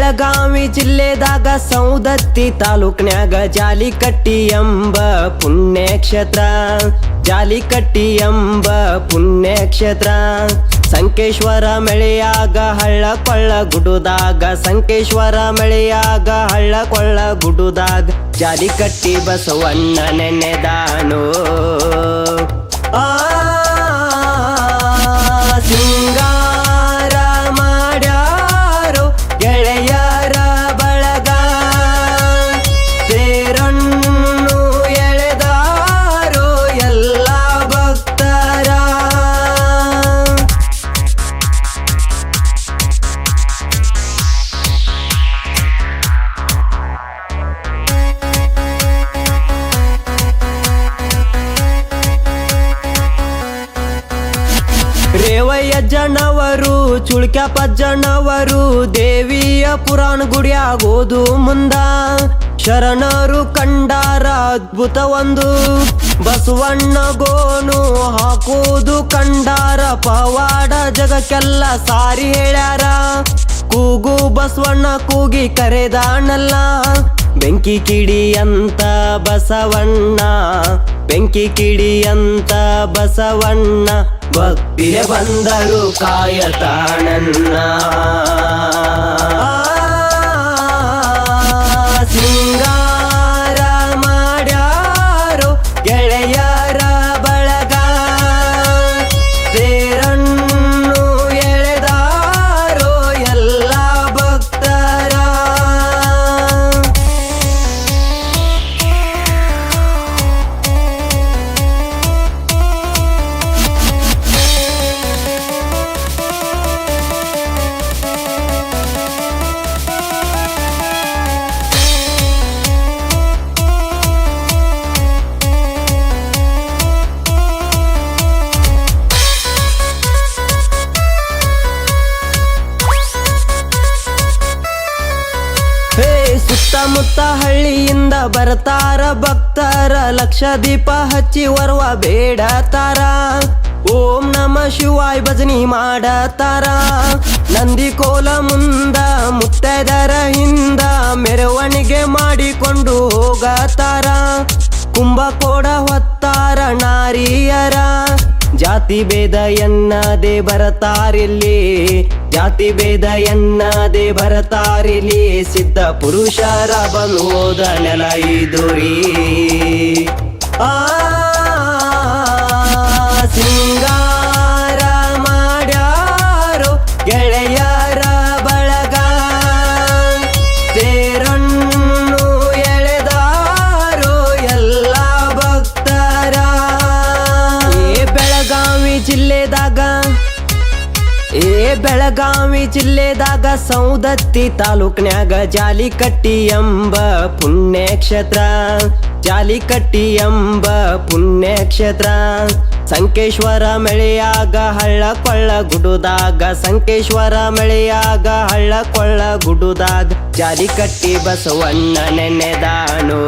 ಬೆಳಗಾವಿ ಜಿಲ್ಲೆದಾಗ ಸೌದತ್ತಿ ತಾಲೂಕ್ನ್ಯಾಗ ಜಾಲಿಕಟ್ಟಿ ಎಂಬ ಪುಣ್ಯಕ್ಷೇತ್ರ. ಜಾಲಿಕಟ್ಟಿ ಎಂಬ ಪುಣ್ಯಕ್ಷೇತ್ರ ಸಂಕೇಶ್ವರ ಮಳೆಯಾಗ ಹಳ್ಳ ಕೊಳ್ಳ ಗುಡುದಾಗ. ಸಂಕೇಶ್ವರ ಮಳೆಯಾಗ ಹಳ್ಳ ಕೊಳ್ಳ ಗುಡುದಾಗ ಜಾಲಿಕಟ್ಟಿ ಬಸವಣ್ಣ ನೆನೆದಾನು. ಸಿಂಗಾರ ಮಾಡ್ಯಾರೋ ಗೆಳೆಯರ ಬಳಗ, ತೇರನ್ನು ಎಳೆದಾರೋ ಎಲ್ಲ ಭಕ್ತರ. ರೇವಯ್ಯಜ್ಜನವರು ಚುಳ್ಕ್ಯಾಪಜ್ಜನವರು ದೇವಿಯ ಪುರಾಣ ಗುಡಿಯಾಗೋದು ಮುಂದ. ಶರಣರು ಕಂಡಾರ ಅದ್ಭುತ ಒಂದು, ಬಸವಣ್ಣ ಗೋನು ಹಾಕೋದು ಕಂಡಾರ. ಪವಾಡ ಜಗಕ್ಕೆಲ್ಲ ಸಾರಿ ಹೇಳ್ಯಾರ, ಕೂಗು ಬಸವಣ್ಣ ಕೂಗಿ ಕರೆದಾನಲ್ಲ. ಬೆಂಕಿ ಕಿಡಿಯಂತ ಬಸವಣ್ಣ, ಬೆಂಕಿ ಕಿಡಿಯಂತ ಬಸವಣ್ಣ, ಭಕ್ತಿಗೆ ಬಂದರು ಕಾಯತಾನನ್ನ. ಸಿಂಗಾರ ಮಾಡ್ಯಾರೋ ಗೆಳೆಯರ ಬಳಗ, ತೇರನ್ನು ಎಳೆದಾರೋ ಎಲ್ಲ ಭಕ್ತರ. ಸುತ್ತಮುತ್ತ ಹಳ್ಳಿಯಿಂದ ಬರ್ತಾರ ಭಕ್ತರ, ಲಕ್ಷ ದೀಪ ಹಚ್ಚಿ ವರ್ವ ಬೇಡತಾರ. ಓಂ ನಮ ಶಿವಾಯ ಭಜನಿ ಮಾಡತಾರ. ನಂದಿ ಕೋಲ ಮುಂದ ಮುತ್ತೈದರ ಹಿಂದ ಮೆರವಣಿಗೆ ಮಾಡಿಕೊಂಡು ಹೋಗತಾರ. ಕುಂಭಕೋಡ ಹೊತ್ತಾರ ನಾರಿಯರ, ಜಾತಿ ಭೇದ ಎನ್ನದೆ ಬರತಾರಿಲ್ಲಿ, ಜಾತಿ ಭೇದ ಎನ್ನದೆ ಬರತಾರಿಲ್ಲಿ. ಸಿದ್ಧ ಪುರುಷರ ಬಂದು ಹೋದ ನೆಲ ಇದುರಿ. ಸಿಂಗಾರ ಮಾಡ್ಯಾರೋ ಗೆಳೆಯರ ಬಳಗ, ತೇರನ್ನು ಎಳೆದಾರೋ ಎಲ್ಲ ಭಕ್ತರ. ಬೆಳಗಾವಿ ಜಿಲ್ಲೆದಾಗ ಸೌದತ್ತಿ ತಾಲೂಕ್ನ್ಯಾಗ ಜಾಲಿಕಟ್ಟಿ ಎಂಬ ಪುಣ್ಯಕ್ಷೇತ್ರ. ಜಾಲಿಕಟ್ಟಿ ಎಂಬ ಪುಣ್ಯಕ್ಷೇತ್ರ ಸಂಕೇಶ್ವರ ಮಳೆಯಾಗ ಹಳ್ಳ ಕೊಳ್ಳ ಗುಡುದಾಗ. ಸಂಕೇಶ್ವರ ಮಳೆಯಾಗ ಹಳ್ಳ ಕೊಳ್ಳ ಗುಡುದಾಗ ಜಾಲಿಕಟ್ಟಿ ಬಸವಣ್ಣ ನೆನೆದಾನು.